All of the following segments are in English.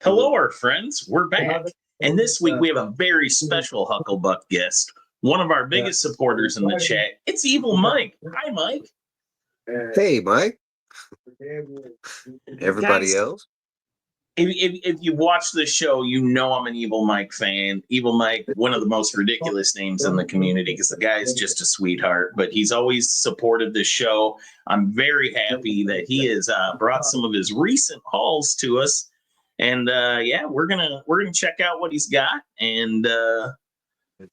Hello, our friends. We're back. And this week we have a very special Hucklebuck guest, one of our biggest supporters in the chat. It's Evil Mike. Hi, Mike. Hey, Mike. Everybody Guys, else? If you watch the show, you know I'm an Evil Mike fan. Evil Mike, one of the most ridiculous names in the community because the guy is just a sweetheart, but he's always supported the show. I'm very happy that he has brought some of his recent hauls to us. And yeah, we're gonna check out what he's got. And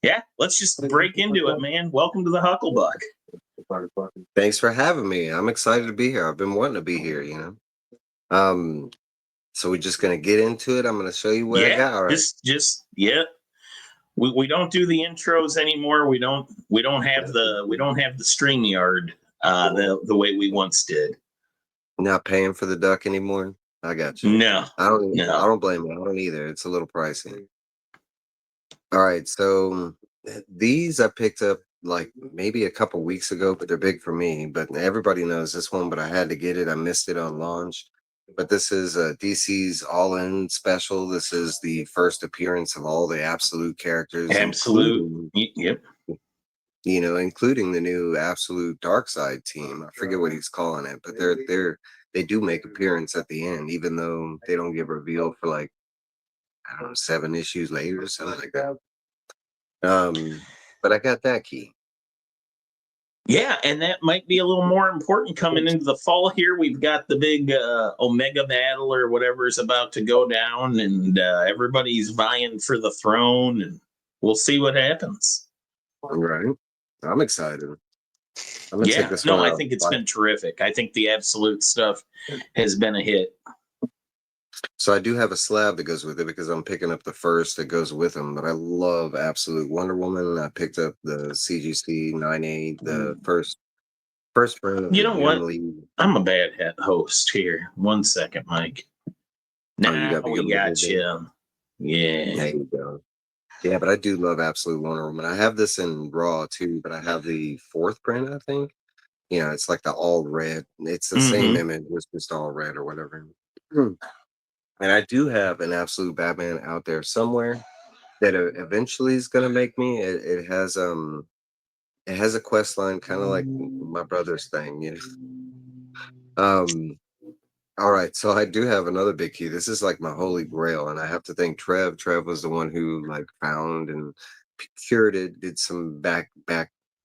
yeah, let's just break into it, man. Welcome to the Hucklebuck. Thanks for having me. I'm excited to be here. I've been wanting to be here, So we're just gonna get into it. I'm gonna show you what I got. All right. Just yeah. We don't do the intros anymore. We don't have the StreamYard the way we once did. Not paying for the duck anymore. I got you. No. I don't blame you. I don't either. It's a little pricey. All right, so these I picked up like maybe a couple weeks ago, but they're big for me. But everybody knows this one, but I had to get it. I missed it on launch. But this is DC's All-In special. This is the first appearance of all the Absolute characters. Absolute. Yep. Including the new Absolute Darkseid team. I forget what he's calling it, but they do make appearance at the end, even though they don't get revealed for like, I don't know, 7 issues later or something like that. But I got that key. Yeah, and that might be a little more important coming into the fall here. We've got the big Omega battle or whatever is about to go down, and everybody's vying for the throne, and we'll see what happens. Right. I'm excited. I'm gonna take this one. I think it's been terrific. I think the Absolute stuff has been a hit. So I do have a slab that goes with it because I'm picking up the first that goes with them. But I love Absolute Wonder Woman. I picked up the CGC 9.8, the first print. You know what? I'm a bad host here. 1 second, Mike. Now we got you. Yeah. There you go. Yeah, but I do love Absolute Wonder Woman. I have this in raw too, but I have the 4th print, I think. It's like the all red. It's the same image, it's just all red or whatever. And I do have an Absolute Batman out there somewhere that eventually is gonna make me. It has a quest line kind of like my brother's thing, All right, so I do have another big key. This is like my holy grail, and I have to thank Trev. Trev was the one who like found and procured it, did some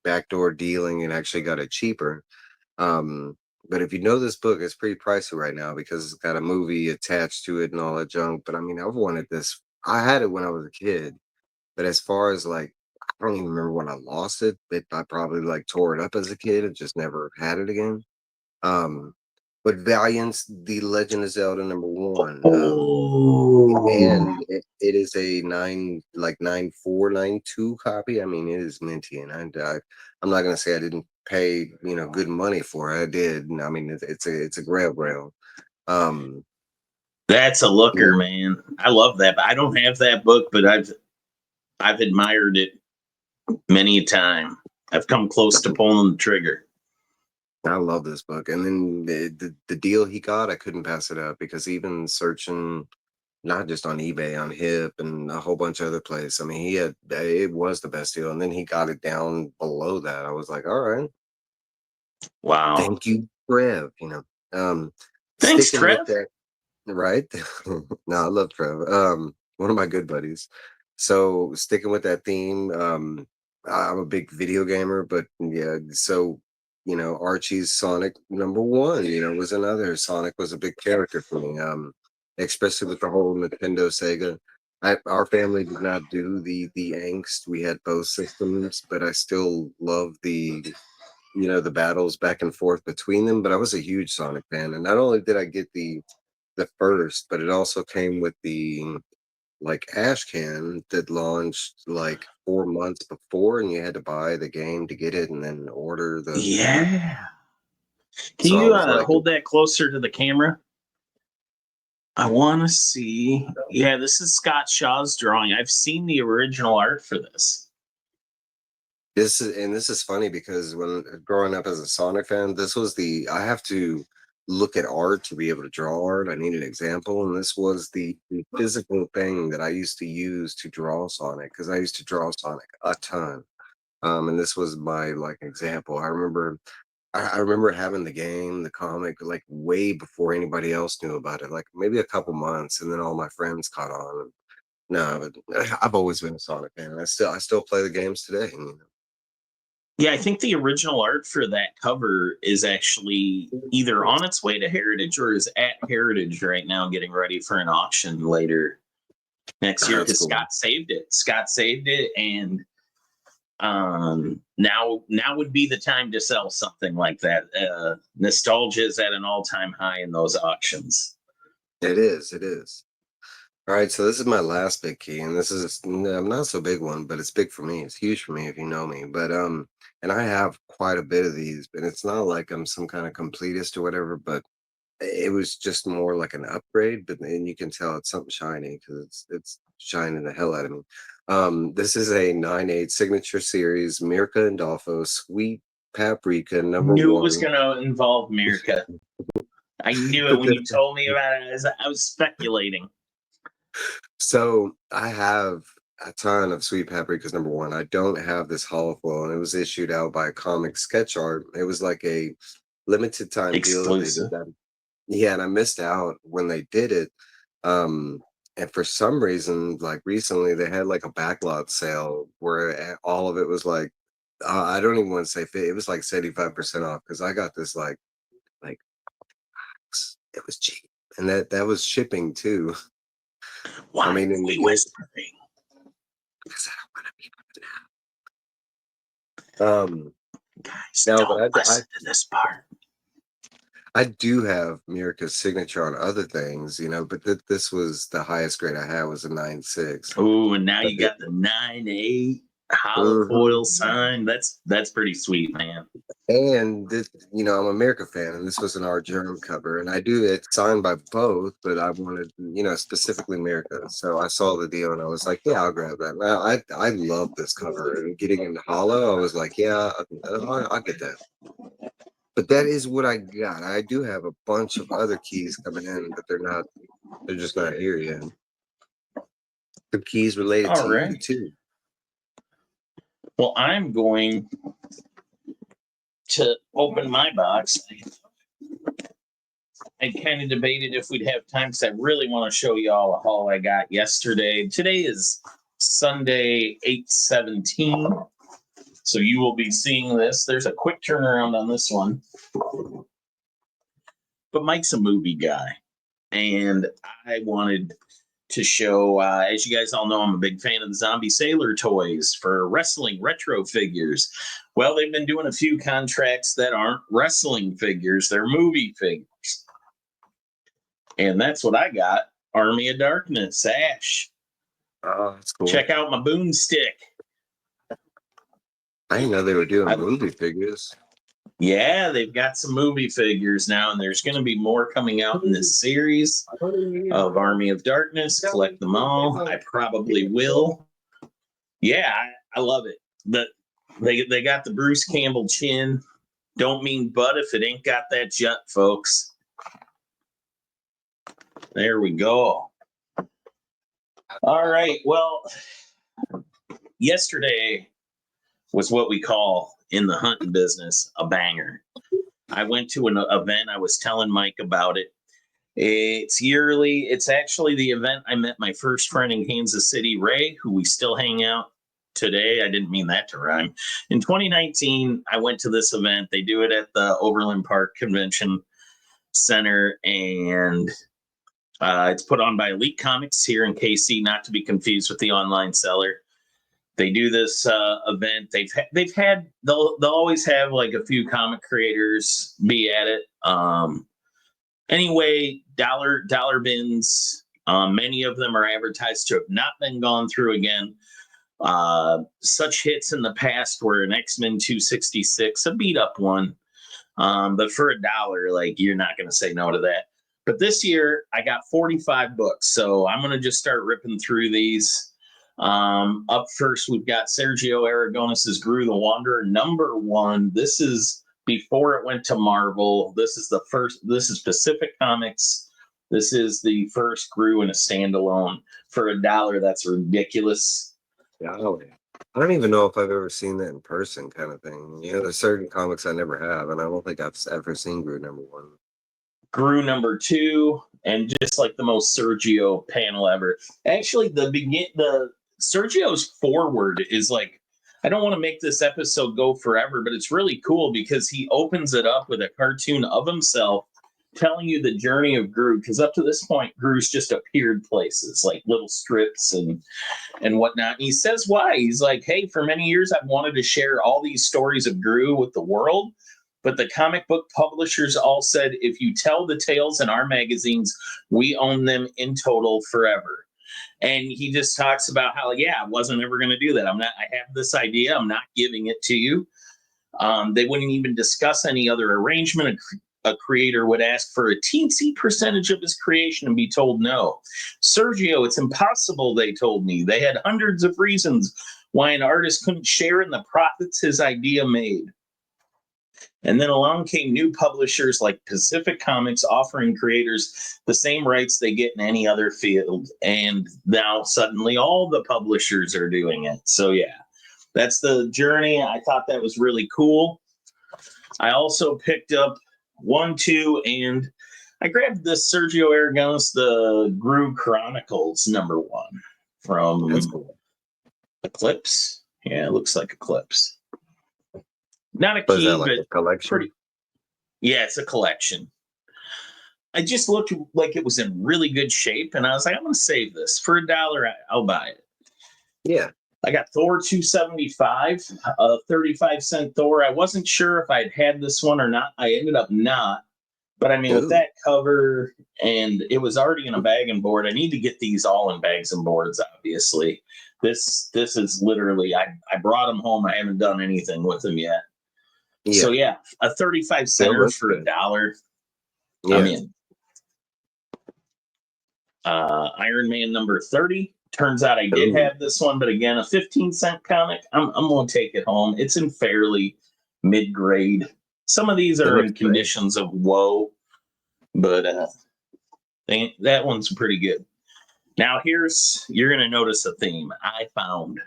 backdoor dealing, and actually got it cheaper. But if you know this book, it's pretty pricey right now because it's got a movie attached to it and all that junk. But I mean, I've wanted this. I had it when I was a kid, but as far as like, I don't even remember when I lost it. I probably like tore it up as a kid and just never had it again. But Valiant's The Legend of Zelda #1. And it is a 9492 copy. I mean, it is minty, and I'm not gonna say I didn't pay good money for it. I did. I mean, it's a grail. That's a looker, man. I love that. But I don't have that book, but I've admired it many a time. I've come close to pulling the trigger. I love this book. And then the deal he got, I couldn't pass it up because even searching not just on eBay, on Hip and a whole bunch of other places. I mean, it was the best deal. And then he got it down below that. I was like, all right. Wow. Thank you, Trev. Thanks, Trev. With that, right? No, I love Trev. One of my good buddies. So sticking with that theme, I'm a big video gamer, but yeah, so Archie's Sonic #1, was another. Sonic was a big character for me. Especially with the whole Nintendo Sega. Our family did not do the angst. We had both systems, but I still love the battles back and forth between them. But I was a huge Sonic fan, and not only did I get the first, but it also came with the like ash can that launched like 4 months before, and you had to buy the game to get it, and then order the. Yeah. Can you hold that closer to the camera? I want to see. Yeah, this is Scott Shaw's drawing. I've seen the original art for this. This is funny because when growing up as a Sonic fan, this was I have to look at art to be able to draw art. I need an example, and this was the physical thing that I used to use to draw Sonic, because I used to draw Sonic a ton. And this was my like example. I remember having the game, the comic, like way before anybody else knew about it, like maybe a couple months, and then all my friends caught on. And no, but I've always been a Sonic fan. And I still play the games today. Yeah, I think the original art for that cover is actually either on its way to Heritage or is at Heritage right now, getting ready for an auction later next year That's because cool. Scott saved it. Scott saved it, and now would be the time to sell something like that. Nostalgia is at an all-time high in those auctions. It is. It is. All right, so this is my last big key, and this is not so big one, but it's big for me. It's huge for me if you know me. But and I have quite a bit of these, but it's not like I'm some kind of completist or whatever. But it was just more like an upgrade. But then you can tell it's something shiny because it's shining the hell out of me. This is a 9/8 signature series, Mirka and Dolpho, Sweet Paprika number Knew it was one. going to involve Mirka. I knew it But when you told me about it. I was speculating. So I have a ton of Sweet Paprika's number one. I don't have this hollow, and it was issued out by Comic Sketch Art. It was like a limited time deal that they did Exclusive. that. Yeah, and I missed out when they did it. And for some reason, like recently, they had like a backlot sale where all of it was like, I don't even want to say fit. It was like 75% off because I got this like it was cheap, and that was shipping too. Why I mean, are and we it, whispering? because I don't want to be. Um, Guys, no, but don't listen to this part. I do have Mirka's signature on other things, but this was the highest grade I had was a 9.6. Oh, and now But you got the 9/8 hollow foil mhm. sign. That's pretty sweet, man. And this, I'm a Mirka fan, and this was an art germ cover, and I do it signed by both, but I wanted, specifically Mirka. So I saw the deal, and I was like, yeah, I'll grab that. Now I love this cover, and getting into hollow, I was like, yeah, I'll get that. But that is what I got. I do have a bunch of other keys coming in, but they're just not here yet. The keys related All to you right. too. Well, I'm going to open my box. I kind of debated if we'd have time because I really want to show you all a haul I got yesterday. Today is Sunday, 8/17. So you will be seeing this. There's a quick turnaround on this one. But Mike's a movie guy. And I wanted to show, as you guys all know, I'm a big fan of the Zombie Sailor toys for wrestling retro figures. Well, they've been doing a few contracts that aren't wrestling figures, they're movie figures. And that's what I got. Army of Darkness, Ash. Oh, that's cool. Check out my boomstick. I didn't know they were doing movie figures. Yeah, they've got some movie figures now, and there's going to be more coming out in this series of Army of Darkness. Collect them all. I probably will. Yeah, I love it. They got the Bruce Campbell chin. Don't mean butt if it ain't got that jut, folks. There we go. All right. Well, yesterday was what we call in the hunting business a banger. I went to an event. I was telling Mike about it. It's yearly. It's actually the event I met my first friend in Kansas City, Ray, who we still hang out today. I didn't mean that to rhyme. In 2019, I went to this event. They do it at the Overland Park Convention Center, and it's put on by Elite Comics here in KC, not to be confused with the online seller. They do this event. They'll always have like a few comic creators be at it. Anyway, dollar bins. Many of them are advertised to have not been gone through again. Such hits in the past were an X-Men 266, a beat up one. But for $1, like you're not going to say no to that. But this year I got 45 books, so I'm going to just start ripping through these. Up first, we've got Sergio Aragonis's Gru the Wanderer, number one. This is before it went to Marvel. This is Pacific Comics. This is the first Gru in a standalone for $1. That's ridiculous. Yeah, I don't even know if I've ever seen that in person, kind of thing. There's certain comics I never have, and I don't think I've ever seen Gru #1. Gru #2, and just like the most Sergio panel ever. Actually, the Sergio's forward is like, I don't want to make this episode go forever, but it's really cool because he opens it up with a cartoon of himself telling you the journey of Gru, because up to this point, Gru's just appeared places, like little strips and whatnot. And he says why. He's like, hey, for many years, I've wanted to share all these stories of Gru with the world, but the comic book publishers all said, if you tell the tales in our magazines, we own them in total forever. And he just talks about how, I wasn't ever going to do that. I have this idea. I'm not giving it to you. They wouldn't even discuss any other arrangement. A creator would ask for a teensy percentage of his creation and be told no. Sergio, it's impossible, they told me. They had hundreds of reasons why an artist couldn't share in the profits his idea made. And then along came new publishers like Pacific Comics, offering creators the same rights they get in any other field. And now suddenly all the publishers are doing it. So that's the journey. I thought that was really cool. I also picked up 1, 2, and I grabbed this Sergio Aragonés, the Gru Chronicles #1 from Eclipse. Yeah, it looks like Eclipse. Not a key, like but a collection? Pretty. Yeah, it's a collection. I just looked like it was in really good shape, and I was like, I'm going to save this. For $1, I'll buy it. Yeah. I got Thor 275, a 35-cent Thor. I wasn't sure if I'd had this one or not. I ended up not. But I mean, with that cover, and it was already in a bag and board. I need to get these all in bags and boards, obviously. This is literally, I brought them home. I haven't done anything with them yet. Yeah. So a 35 center for $1. Yeah. I'm in. Iron Man #30. Turns out I did have this one, but again, a 15-cent comic. I'm going to take it home. It's in fairly mid-grade. Some of these are in conditions of woe, but that one's pretty good. Now you're going to notice a theme. I found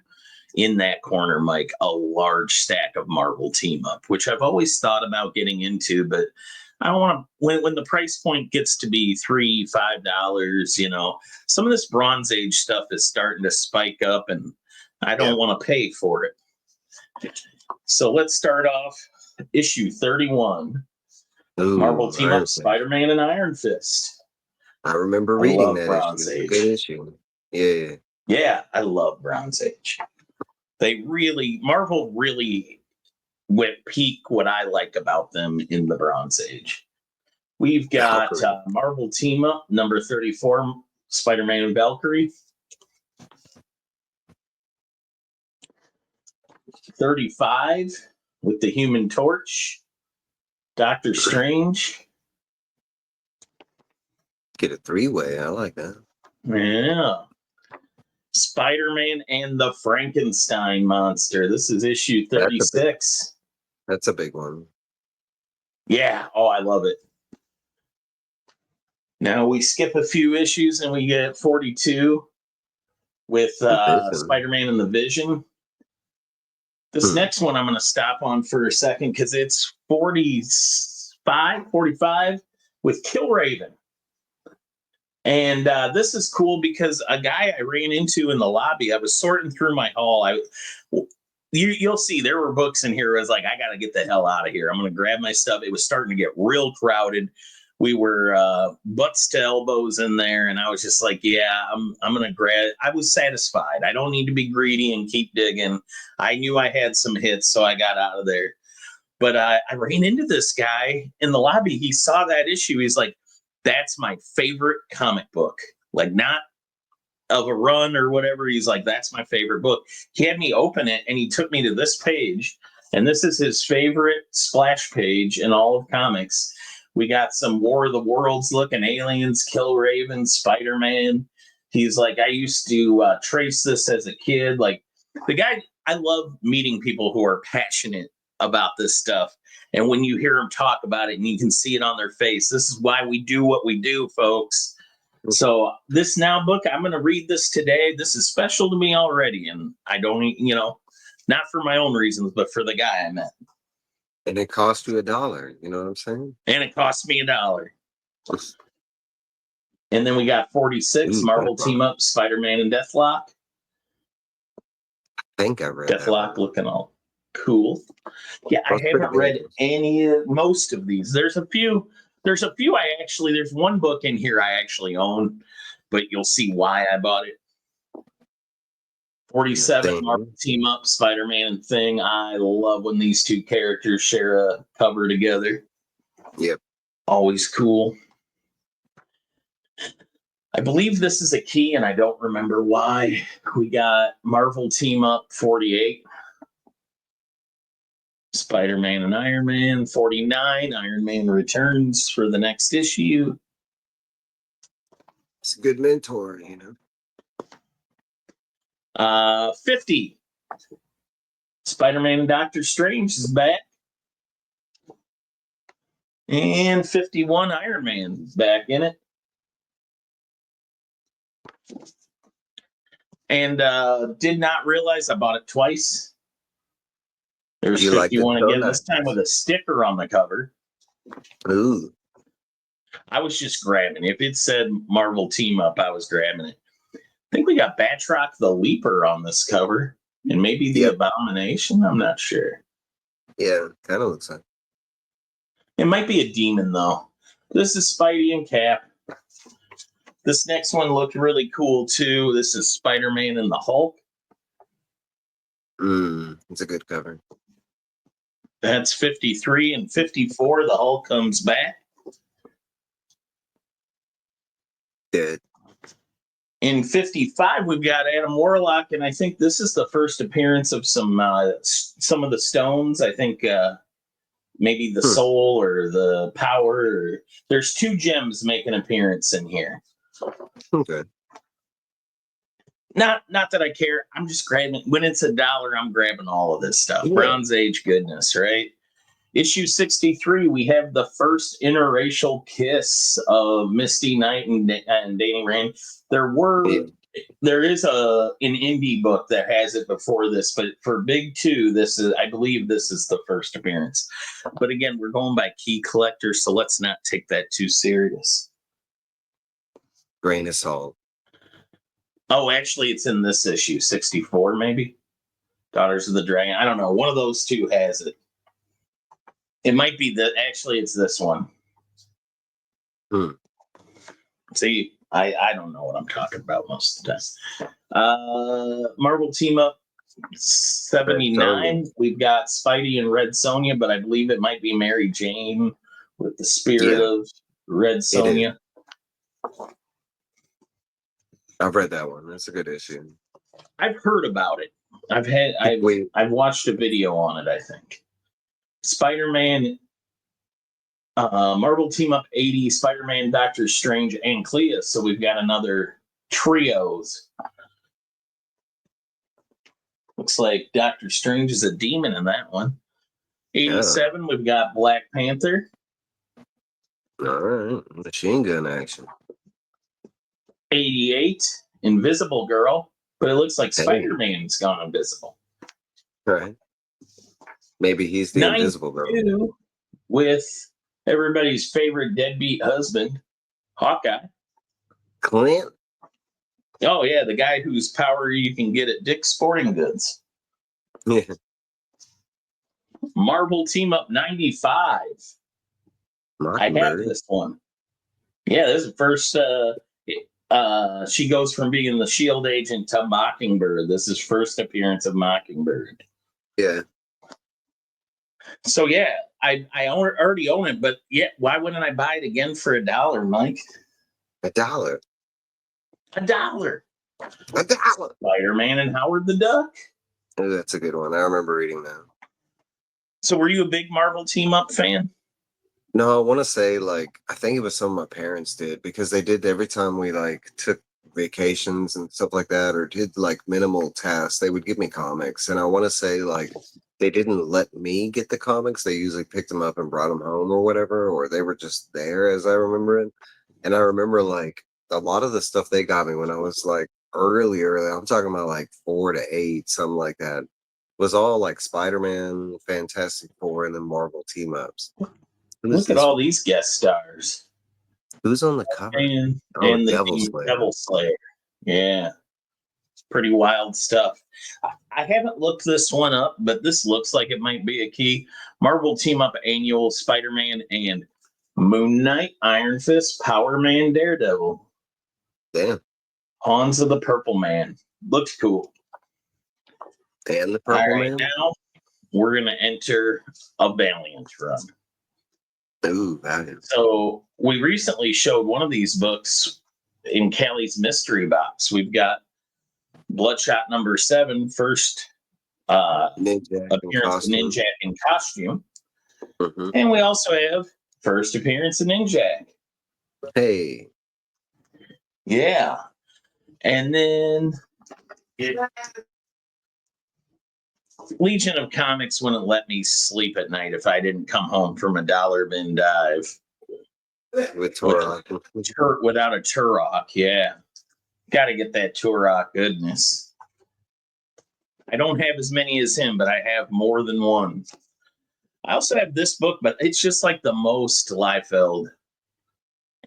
in that corner, Mike, a large stack of Marvel Team Up, which I've always thought about getting into, but I don't want to, when the price point gets to be $3, $5, some of this Bronze Age stuff is starting to spike up, and I don't want to pay for it. So let's start off issue 31. Marvel Team Up, Spider-Man and Iron Fist. I remember reading that Bronze issue. Age. Good issue. Yeah. Yeah, I love Bronze Age. Marvel really went peak what I like about them in the Bronze Age. We've got Marvel Team Up #34, Spider-Man and Valkyrie. 35 with the Human Torch, Doctor Strange. Get a 3-way. I like that. Yeah. Spider-Man and the Frankenstein Monster. This is issue 36. That's a big one. Yeah. Oh, I love it. Now we skip a few issues and we get 42 with Spider-Man and the Vision. This next one I'm going to stop on for a second because it's 45 with Killraven. And this is cool because a guy I ran into in the lobby, I was sorting through my haul. You'll see there were books in here. I was like, I got to get the hell out of here. I'm going to grab my stuff. It was starting to get real crowded. We were butts to elbows in there. And I was just like, I'm going to grab. I was satisfied. I don't need to be greedy and keep digging. I knew I had some hits, so I got out of there. But I ran into this guy in the lobby. He saw that issue. He's like, that's my favorite comic book. Like, not of a run or whatever. He's like, that's my favorite book. He had me open it and he took me to this page. And this is his favorite splash page in all of comics. We got some War of the Worlds looking aliens, Killraven, Spider-Man. He's like, I used to trace this as a kid. Like, the guy, I love meeting people who are passionate about this stuff. And when you hear them talk about it and you can see it on their face, this is why we do what we do, folks. So this now book, I'm going to read this today. This is special to me already. And I don't, not for my own reasons, but for the guy I met. And it cost you $1. You know what I'm saying? And it cost me $1. And then we got 46, Marvel Team Up, Spider-Man and Deathlock. I think I read Deathlock looking all cool. Yeah, I haven't read most of these. There's a few there's one book in here I actually own, but you'll see why I bought it. 47, Marvel Team Up, Spider-Man and Thing. I love when these two characters share a cover together. Yep. Always cool. I believe this is a key, and I don't remember why. We got Marvel Team Up 48. Spider-Man and Iron Man 49. Iron Man returns for the next issue. It's a good mentor, 50. Spider-Man and Doctor Strange is back. And 51, Iron Man is back in it. And did not realize I bought it twice. There's 51 again, this time with a sticker on the cover. Ooh. I was just grabbing it. If it said Marvel Team Up, I was grabbing it. I think we got Batroc the Leaper on this cover. And maybe the Abomination. I'm not sure. Yeah, kind of looks like. It might be a demon, though. This is Spidey and Cap. This next one looked really cool, too. This is Spider-Man and the Hulk. It's a good cover. That's 53 and 54. The Hulk comes back. Good. In 55, we've got Adam Warlock, and I think this is the first appearance of some of the stones. I think maybe the soul or the power. There's 2 gems make an appearance in here. Okay. Not that I care. I'm just grabbing. When it's $1, I'm grabbing all of this stuff. Yeah. Bronze Age goodness, right? Issue 63, we have the first interracial kiss of Misty Knight and Danny Rand. There is an indie book that has it before this, but for Big 2, I believe this is the first appearance. But again, we're going by key collectors, so let's not take that too serious. Grain of salt. Oh, actually, it's in this issue, 64, maybe? Daughters of the Dragon. I don't know. One of those 2 has it. It might be actually, it's this one. See, I don't know what I'm talking about most of the time. Marvel Team Up 79. We've got Spidey and Red Sonja, but I believe it might be Mary Jane with the spirit of Red Sonja. I've read that one. That's a good issue. I've heard about it. I've watched a video on it, I think. Spider-Man, Marvel Team Up 80, Spider-Man, Doctor Strange, and Clea. So we've got another trios. Looks like Doctor Strange is a demon in that one. 87, we've got Black Panther. All right. Machine gun action. 88, Invisible Girl. But it looks like Spider-Man's gone invisible. Right. Maybe he's the Invisible Girl. With everybody's favorite deadbeat husband, Hawkeye. Clint? Oh, yeah, the guy whose power you can get at Dick's Sporting Goods. Yeah. Marvel Team Up 95. I have this one. Yeah, this is the first. She goes from being the S.H.I.E.L.D. agent to Mockingbird. This is first appearance of Mockingbird. Yeah. So, yeah, I already own it, but yeah, why wouldn't I buy it again for $1, Mike? $1. $1. $1. Spider-Man and Howard the Duck. Oh, that's a good one. I remember reading that. So were you a big Marvel Team Up fan? No, I want to say, I think it was something my parents did, because they did every time we, took vacations and stuff like that, or did like minimal tasks, they would give me comics. And I want to say like they didn't let me get the comics. They usually picked them up and brought them home or whatever, or they were just there as I remember it. And I remember like a lot of the stuff they got me when I was like earlier, I'm talking about like 4 to 8, something like that, was all like Spider-Man, Fantastic Four, and then Marvel team ups. Look at all these guest stars. Who's on the cover? And Oh, the Devil Slayer. Devil Slayer. Yeah. It's pretty wild stuff. I haven't looked this one up, but this looks like it might be a key. Marvel Team Up Annual, Spider-Man and Moon Knight, Iron Fist, Power Man, Daredevil. Damn. Pawns of the Purple Man. Looks cool. And the Purple Man? Now we're going to enter a Valiant run. Ooh, Valiant. So we recently showed one of these books in Callie's mystery box. We've got Bloodshot number 7, first Ninja appearance of Ninjak in costume. Mm-hmm. And we also have first appearance of Ninjak. Hey. Yeah. And then Legion of Comics wouldn't let me sleep at night if I didn't come home from a dollar bin dive. With Turok. Without a Turok, yeah. Got to get that Turok goodness. I don't have as many as him, but I have more than one. I also have this book, but it's just like the most Liefeld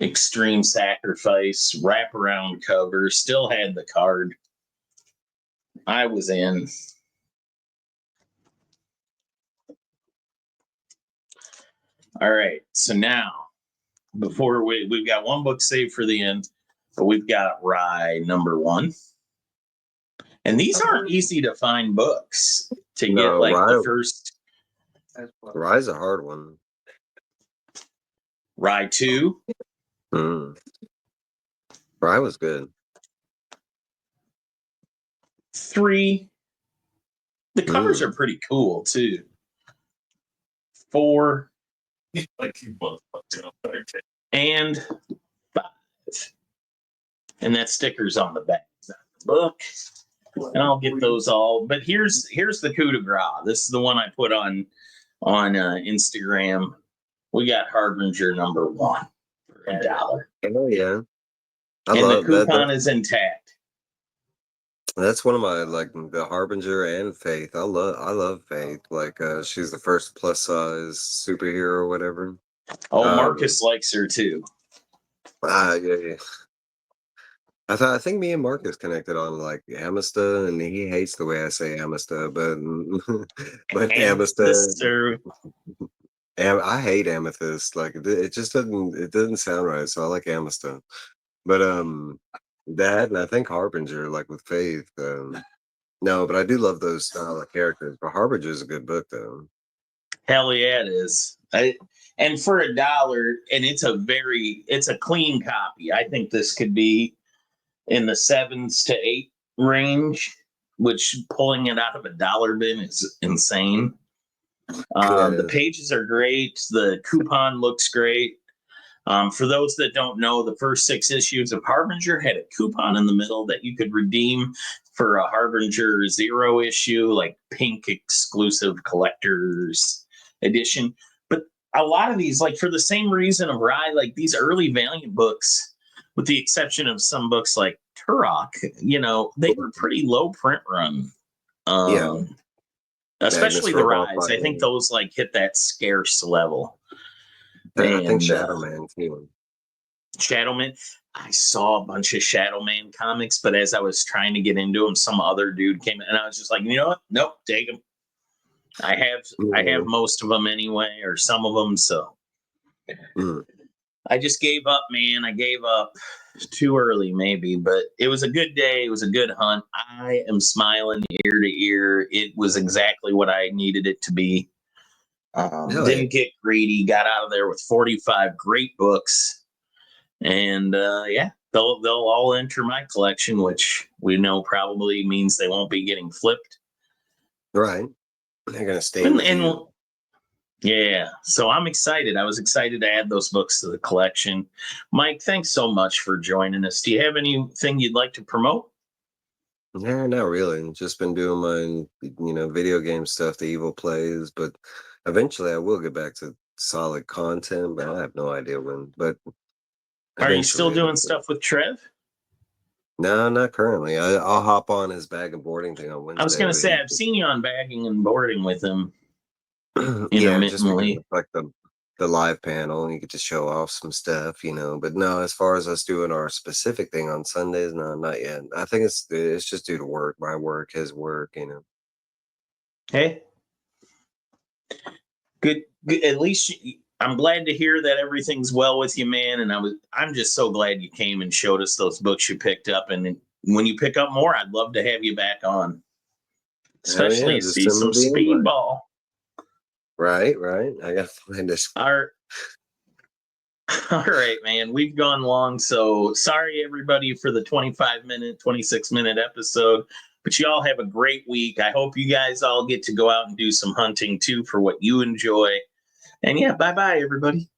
Extreme Sacrifice wraparound cover. Still had the card. I was in. All right, so now, before we've got one book saved for the end, but we've got Rye number 1. And these aren't easy to find books to get like Rye, the first. Rye's a hard one. Rye 2. Rye was good. 3. The covers are pretty cool too. 4. And 5. And that sticker's on the back of the book. And I'll get those all. But here's the coup de grace. This is the one I put on Instagram. We got Harbinger number 1 for $1. Oh yeah. And the coupon is intact. That's one of my like the Harbinger and Faith. I love Faith. Like she's the first plus size superhero or whatever. Oh, Marcus likes her too. Yeah. I think me and Marcus connected on like Amista, and he hates the way I say Amista, but Amista. I hate Amethyst. Like it just doesn't sound right. So I like Amista. But that, and I think Harbinger, like with Faith. No, but I do love those style of characters. But Harbinger is a good book, though. Hell yeah, it is. And for $1, and it's a clean copy. I think this could be in the 7s to 8 range, which pulling it out of a dollar bin is insane. The pages are great. The coupon looks great. For those that don't know, the first 6 issues of Harbinger had a coupon in the middle that you could redeem for a Harbinger 0 issue, like pink exclusive collector's edition. But a lot of these, like for the same reason of Rye, like these early Valiant books, with the exception of some books like Turok, they were pretty low print run. Especially the Rise. I think those like hit that scarce level. I think Shadowman too. Shadowman. I saw a bunch of Shadowman comics, but as I was trying to get into them, some other dude came in, and I was just like, you know what? Nope, take them. I have most of them anyway, or some of them. So I just gave up, man. I gave up too early, maybe, but it was a good day. It was a good hunt. I am smiling ear to ear. It was exactly what I needed it to be. Didn't get greedy, got out of there with 45 great books, and they'll all enter my collection, which we know probably means they won't be getting flipped. Right, they're gonna stay with you. Yeah, so I'm excited. I was excited to add those books to the collection. Mike, thanks so much for joining us. Do you have anything you'd like to promote? Yeah, not really. Just been doing my, video game stuff, the evil plays, but eventually I will get back to solid content, but I have no idea when. But Are you still eventually. doing stuff with Trev? No, not currently. I'll hop on his bag and boarding thing on I was Wednesday, going to but say, I've seen you on bagging and boarding with him yeah, just because intermittently. it's like the live panel and you get to show off some stuff. But no, as far as us doing our specific thing on Sundays, no, not yet. I think it's just due to work, my work, his work. Hey, good, good. At least I'm glad to hear that everything's well with you, man. And I'm just so glad you came and showed us those books you picked up. And when you pick up more, I'd love to have you back on, Hell yeah, especially just see send me some the invite. speedball. Right, right. I gotta find this. Our All right, man. We've gone long, so sorry everybody for the 25-minute, 26-minute episode. But you all have a great week. I hope you guys all get to go out and do some hunting too for what you enjoy. And yeah, bye bye, everybody.